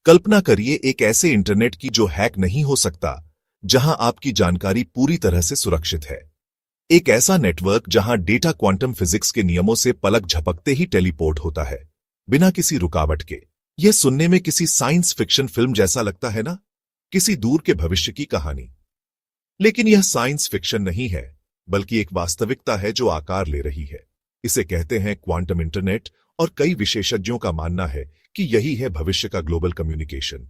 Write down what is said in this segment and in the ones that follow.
कल्पना करिए एक ऐसे इंटरनेट की जो हैक नहीं हो सकता, जहां आपकी जानकारी पूरी तरह से सुरक्षित है। एक ऐसा नेटवर्क जहां डेटा क्वांटम फिजिक्स के नियमों से पलक झपकते ही टेलीपोर्ट होता है, बिना किसी रुकावट के। यह सुनने में किसी साइंस फिक्शन फिल्म जैसा लगता है ना, किसी दूर के भविष्य की कहानी। लेकिन यह साइंस फिक्शन नहीं है, बल्कि एक वास्तविकता है जो आकार ले रही है। इसे कहते हैं क्वांटम इंटरनेट, और कई विशेषज्ञों का मानना है कि यही है भविष्य का ग्लोबल कम्युनिकेशन।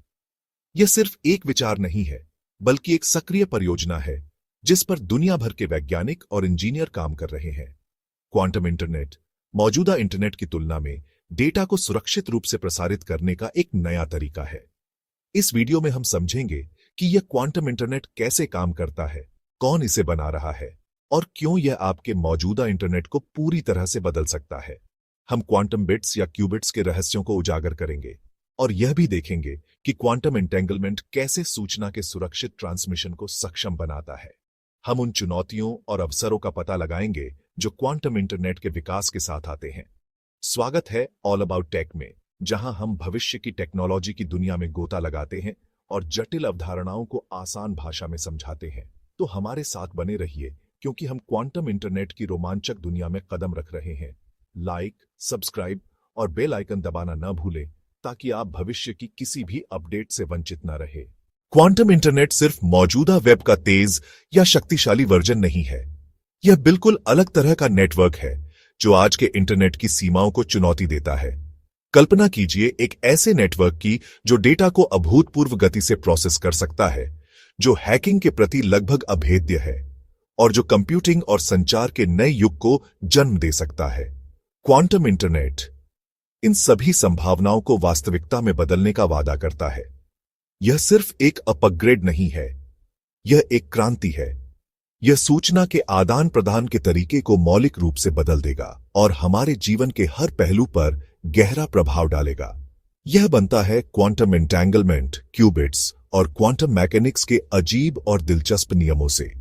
यह सिर्फ एक विचार नहीं है, बल्कि एक सक्रिय परियोजना है जिस पर दुनिया भर के वैज्ञानिक और इंजीनियर काम कर रहे हैं। क्वांटम इंटरनेट मौजूदा इंटरनेट की तुलना में डेटा को सुरक्षित रूप से प्रसारित करने का एक नया तरीका है। इस वीडियो में हम समझेंगे कि यह क्वांटम इंटरनेट कैसे काम करता है, कौन इसे बना रहा है, और क्यों यह आपके मौजूदा इंटरनेट को पूरी तरह से बदल सकता है। हम क्वांटम बिट्स या क्यूबिट्स के रहस्यों को उजागर करेंगे और यह भी देखेंगे कि क्वांटम एंटेंगलमेंट कैसे सूचना के सुरक्षित ट्रांसमिशन को सक्षम बनाता है। हम उन चुनौतियों और अवसरों का पता लगाएंगे जो क्वांटम इंटरनेट के विकास के साथ आते हैं। स्वागत है ऑल अबाउट टेक में, जहां हम भविष्य की टेक्नोलॉजी की दुनिया में गोता लगाते हैं और जटिल अवधारणाओं को आसान भाषा में समझाते हैं। तो हमारे साथ बने रहिए, क्योंकि हम क्वांटम इंटरनेट की रोमांचक दुनिया में कदम रख रहे हैं। लाइक, सब्सक्राइब और बेल आइकन दबाना न भूलें, ताकि आप भविष्य की किसी भी अपडेट से वंचित न रहे। क्वांटम इंटरनेट सिर्फ मौजूदा वेब का तेज या शक्तिशाली वर्जन नहीं है। यह बिल्कुल अलग तरह का नेटवर्क है जो आज के इंटरनेट की सीमाओं को चुनौती देता है। कल्पना कीजिए एक ऐसे नेटवर्क की जो डेटा को अभूतपूर्व गति से प्रोसेस कर सकता है, जो हैकिंग के प्रति लगभग अभेद्य है और जो कंप्यूटिंग और संचार के नए युग को जन्म दे सकता है। क्वांटम इंटरनेट इन सभी संभावनाओं को वास्तविकता में बदलने का वादा करता है। यह सिर्फ एक अपग्रेड नहीं है, यह एक क्रांति है। यह सूचना के आदान प्रदान के तरीके को मौलिक रूप से बदल देगा और हमारे जीवन के हर पहलू पर गहरा प्रभाव डालेगा। यह बनता है क्वांटम एंटेंगलमेंट, क्यूबिट्स और क्वांटम मैकेनिक्स के अजीब और दिलचस्प नियमों से।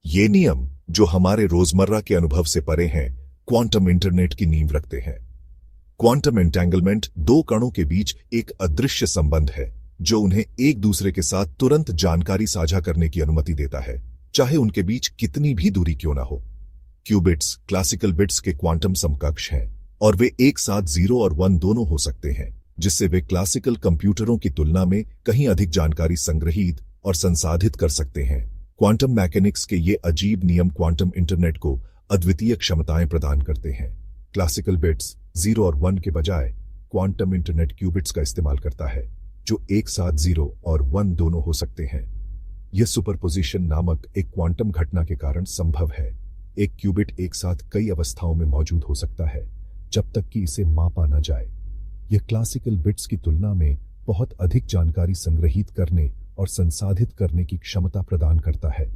ये नियम, जो हमारे रोजमर्रा के अनुभव से परे हैं, क्वांटम इंटरनेट की नींव रखते हैं। क्वांटम एंटेंगलमेंट दो कणों के बीच एक अदृश्य संबंध है जो उन्हें एक दूसरे के साथ तुरंत जानकारी साझा करने की अनुमति देता है, चाहे उनके बीच कितनी भी दूरी क्यों ना हो। क्यूबिट्स क्लासिकल बिट्स के क्वांटम समकक्ष हैं और वे एक साथ 0 और 1 दोनों हो सकते हैं, जिससे वे क्लासिकल कंप्यूटरों की तुलना में कहीं अधिक जानकारी संग्रहित और संसाधित कर सकते हैं। क्वांटम मैकेनिक्स के ये अजीब नियम क्वांटम इंटरनेट को अद्वितीय क्षमताएं प्रदान करते हैं। क्लासिकल बिट्स 0 और 1 के बजाय क्वांटम इंटरनेट क्यूबिट्स का इस्तेमाल करता है, जो एक साथ 0 और 1 दोनों हो सकते हैं। यह सुपरपोजिशन नामक एक क्वांटम घटना के कारण संभव है। एक क्यूबिट एक साथ कई अवस्थाओं में मौजूद हो सकता है, जब तक कि इसे मापा न जाए। यह क्लासिकल बिट्स की तुलना में बहुत अधिक जानकारी संग्रहित करने और संसाधित करने की क्षमता प्रदान करता है।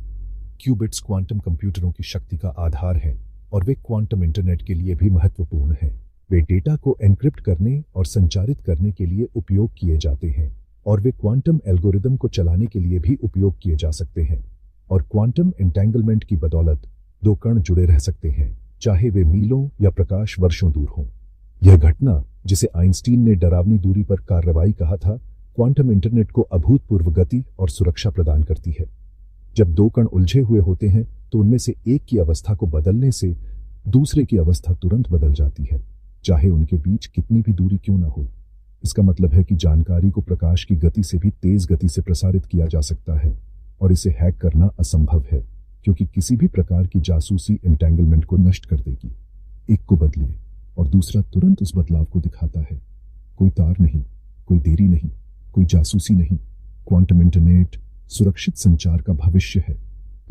क्यूबिट्स क्वांटम कंप्यूटरों की शक्ति का आधार हैं और वे क्वांटम इंटरनेट के लिए भी महत्वपूर्ण हैं। वे डेटा को एन्क्रिप्ट करने और संचारित करने के लिए उपयोग किए जाते हैं, और वे क्वांटम एल्गोरिदम को चलाने के लिए भी उपयोग किए जा सकते हैं। और क्वांटम एंटेंगलमेंट की बदौलत दो कण जुड़े रह सकते हैं, चाहे वे मीलों या प्रकाश वर्षों दूर हों। यह घटना, जिसे आइंस्टीन ने डरावनी दूरी पर कार्रवाई कहा था, क्वांटम इंटरनेट को अभूतपूर्व गति और सुरक्षा प्रदान करती है। जब दो कण उलझे हुए होते हैं तो उनमें से एक की अवस्था को बदलने से दूसरे की अवस्था तुरंत बदल जाती है, चाहे उनके बीच कितनी भी दूरी क्यों ना हो। इसका मतलब है कि जानकारी को प्रकाश की गति से भी तेज गति से प्रसारित किया जा सकता है, और इसे हैक करना असंभव है, क्योंकि किसी भी प्रकार की जासूसी एंटेंगलमेंट को नष्ट कर देगी। एक को बदलिए और दूसरा तुरंत उस बदलाव को दिखाता है। कोई तार नहीं, कोई देरी नहीं, कोई जासूसी नहीं। क्वांटम इंटरनेट सुरक्षित संचार का भविष्य है।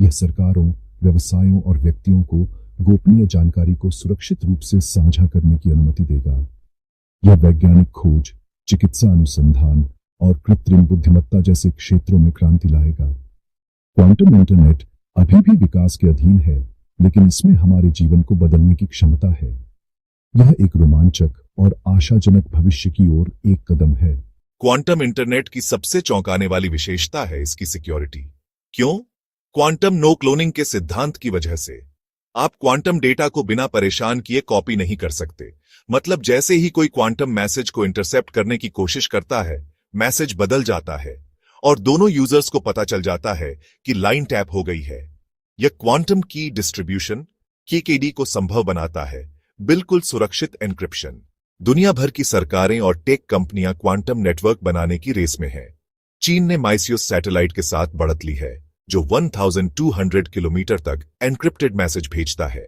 यह सरकारों, व्यवसायों और व्यक्तियों को गोपनीय जानकारी को सुरक्षित रूप से साझा करने की अनुमति देगा। यह वैज्ञानिक खोज, चिकित्सा अनुसंधान और कृत्रिम बुद्धिमत्ता जैसे क्षेत्रों में क्रांति लाएगा। क्वांटम इंटरनेट अभी भी विकास के अधीन है, लेकिन इसमें हमारे जीवन को बदलने की क्षमता है। यह एक रोमांचक और आशाजनक भविष्य की ओर एक कदम है। क्वांटम इंटरनेट की सबसे चौंकाने वाली विशेषता है इसकी सिक्योरिटी। क्यों? क्वांटम नो क्लोनिंग के सिद्धांत की वजह से। आप क्वांटम डेटा को बिना परेशान किए कॉपी नहीं कर सकते। मतलब जैसे ही कोई क्वांटम मैसेज को इंटरसेप्ट करने की कोशिश करता है, मैसेज बदल जाता है और दोनों यूजर्स को पता चल जाता है कि लाइन टैप हो गई है। यह क्वांटम की डिस्ट्रीब्यूशन KKD को संभव बनाता है, बिल्कुल सुरक्षित एन्क्रिप्शन। दुनिया भर की सरकारें और टेक कंपनियां क्वांटम नेटवर्क बनाने की रेस में हैं। चीन ने माइसियस सैटेलाइट के साथ बढ़त ली है, जो 1200 किलोमीटर तक एन्क्रिप्टेड मैसेज भेजता है।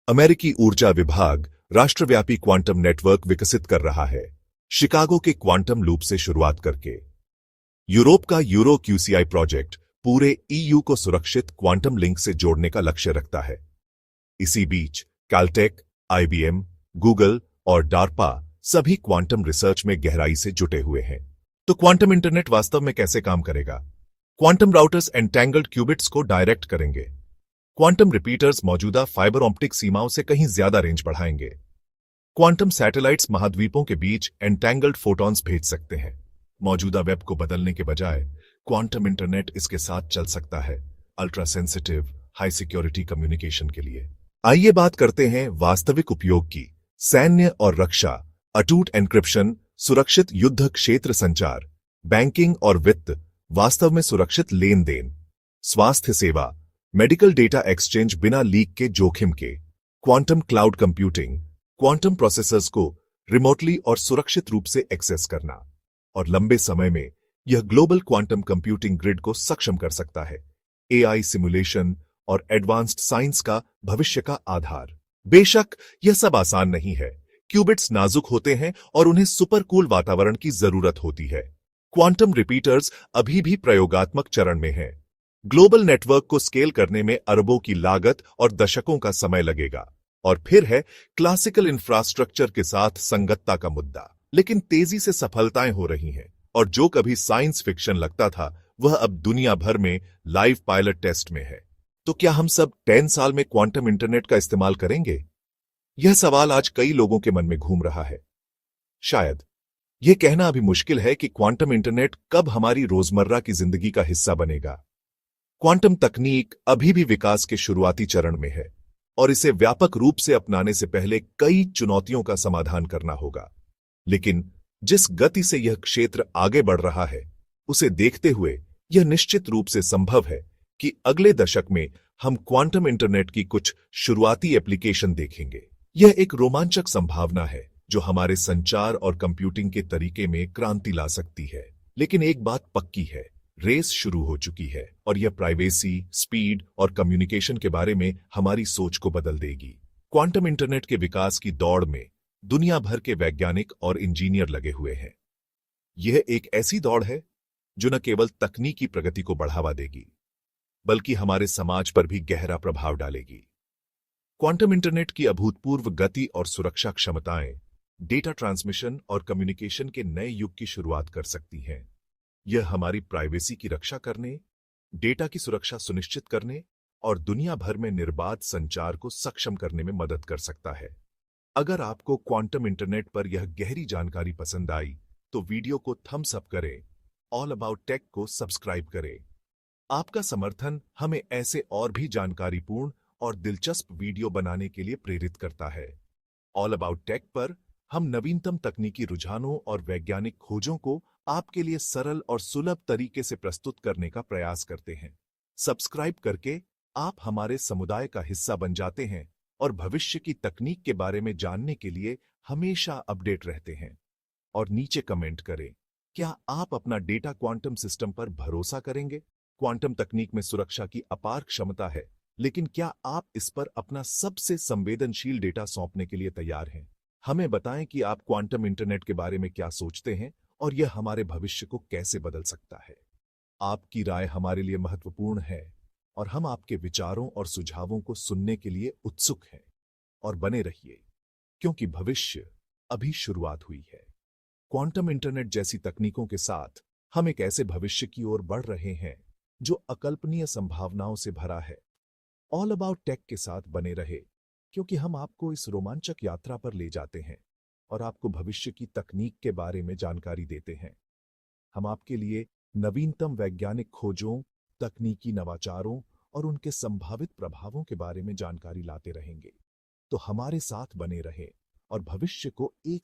अमेरिकी ऊर्जा विभाग राष्ट्रव्यापी क्वांटम नेटवर्क विकसित कर रहा है, शिकागो के क्वांटम लूप से शुरुआत करके। यूरोप का यूरो QCI प्रोजेक्ट पूरे EU को सुरक्षित क्वांटम लिंक से जोड़ने का लक्ष्य रखता है। इसी बीच कैलटेक, IBM, गूगल और डार्पा सभी क्वांटम रिसर्च में गहराई से जुटे हुए हैं। तो क्वांटम इंटरनेट वास्तव में कैसे काम करेगा? क्वांटम राउटर्स एंटेंगल्ड क्यूबिट्स को डायरेक्ट करेंगे। क्वांटम रिपीटर्स मौजूदा फाइबर ऑप्टिक सीमाओं से कहीं ज्यादा रेंज बढ़ाएंगे। क्वांटम सैटेलाइट्स महाद्वीपों के बीच एंटेंगल्ड फोटॉन्स भेज सकते हैं। मौजूदा वेब को बदलने के बजाय क्वांटम इंटरनेट इसके साथ चल सकता है, ultra sensitive, high security communication के लिए। आइए बात करते हैं वास्तविक उपयोग की। सैन्य और रक्षा, अटूट एन्क्रिप्शन, सुरक्षित युद्ध क्षेत्र संचार, बैंकिंग और वित्त, वास्तव में सुरक्षित लेन देन, स्वास्थ्य सेवा, मेडिकल डेटा एक्सचेंज बिना लीक के जोखिम के, quantum cloud computing, quantum processors को रिमोटली और सुरक्षित रूप से एक्सेस करना, और लंबे समय में यह ग्लोबल क्वांटम कंप्यूटिंग ग्रिड को सक्षम कर सकता है। AI सिमुलेशन और एडवांस्ड साइंस का भविष्य का आधार। बेशक यह सब आसान नहीं है। क्यूबिट्स नाजुक होते हैं और उन्हें सुपर कूल वातावरण की जरूरत होती है। क्वांटम रिपीटर्स अभी भी प्रयोगात्मक चरण में हैं। ग्लोबल नेटवर्क को स्केल करने में अरबों की लागत और दशकों का समय लगेगा। और फिर है क्लासिकल इंफ्रास्ट्रक्चर के साथ संगतता का मुद्दा। लेकिन तेजी से सफलताएं हो रही हैं, और जो कभी साइंस फिक्शन लगता था वह अब दुनिया भर में लाइव पायलट टेस्ट में है। तो क्या हम सब 10 साल में क्वांटम इंटरनेट का इस्तेमाल करेंगे? यह सवाल आज कई लोगों के मन में घूम रहा है। शायद यह कहना अभी मुश्किल है कि क्वांटम इंटरनेट कब हमारी रोजमर्रा की जिंदगी का हिस्सा बनेगा। क्वांटम तकनीक अभी भी विकास के शुरुआती चरण में है, और इसे व्यापक रूप से अपनाने से पहले कई चुनौतियों का समाधान करना होगा। लेकिन जिस गति से यह क्षेत्र आगे बढ़ रहा है, उसे देखते हुए यह निश्चित रूप से संभव है कि अगले दशक में हम क्वांटम इंटरनेट की कुछ शुरुआती एप्लीकेशन देखेंगे। यह एक रोमांचक संभावना है जो हमारे संचार और कंप्यूटिंग के तरीके में क्रांति ला सकती है। लेकिन एक बात पक्की है, रेस शुरू हो चुकी है, और यह प्राइवेसी, स्पीड और कम्युनिकेशन के बारे में हमारी सोच को बदल देगी। क्वांटम इंटरनेट के विकास की दौड़ में दुनिया भर के वैज्ञानिक और इंजीनियर लगे हुए हैं। यह एक ऐसी दौड़ है जो न केवल तकनीकी प्रगति को बढ़ावा देगी, बल्कि हमारे समाज पर भी गहरा प्रभाव डालेगी। क्वांटम इंटरनेट की अभूतपूर्व गति और सुरक्षा क्षमताएं डेटा ट्रांसमिशन और कम्युनिकेशन के नए युग की शुरुआत कर सकती हैं। यह हमारी प्राइवेसी की रक्षा करने, डेटा की सुरक्षा सुनिश्चित करने और दुनिया भर में निर्बाध संचार को सक्षम करने में मदद कर सकता है। अगर आपको क्वांटम इंटरनेट पर यह गहरी जानकारी पसंद आई तो वीडियो को थम्स अप करें, ऑल अबाउट टेक को सब्सक्राइब करें। आपका समर्थन हमें ऐसे और भी जानकारीपूर्ण और दिलचस्प वीडियो बनाने के लिए प्रेरित करता है। ऑल अबाउट टेक पर हम नवीनतम तकनीकी रुझानों और वैज्ञानिक खोजों को आपके लिए सरल और सुलभ तरीके से प्रस्तुत करने का प्रयास करते हैं। सब्सक्राइब करके आप हमारे समुदाय का हिस्सा बन जाते हैं और भविष्य की तकनीक के बारे में जानने के लिए हमेशा अपडेट रहते हैं। और नीचे कमेंट करें, क्या आप अपना डेटा क्वांटम सिस्टम पर भरोसा करेंगे? क्वांटम तकनीक में सुरक्षा की अपार क्षमता है, लेकिन क्या आप इस पर अपना सबसे संवेदनशील डेटा सौंपने के लिए तैयार हैं? हमें बताएं कि आप क्वांटम इंटरनेट के बारे में क्या सोचते हैं और यह हमारे भविष्य को कैसे बदल सकता है। आपकी राय हमारे लिए महत्वपूर्ण है और हम आपके विचारों और सुझावों को सुनने के लिए उत्सुक हैं। और बने रहिए, क्योंकि भविष्य अभी शुरुआत हुई है। क्वांटम इंटरनेट जैसी तकनीकों के साथ हम एक ऐसे भविष्य की ओर बढ़ रहे हैं जो अकल्पनीय संभावनाओं से भरा है। ऑल अबाउट टेक के साथ बने रहे, क्योंकि हम आपको इस रोमांचक यात्रा पर ले जाते हैं और आपको भविष्य की तकनीक के बारे में जानकारी देते हैं। हम आपके लिए नवीनतम वैज्ञानिक खोजों, तकनीकी नवाचारों और उनके संभावित प्रभावों के बारे में जानकारी लाते रहेंगे। तो हमारे साथ बने रहें और भविष्य को एक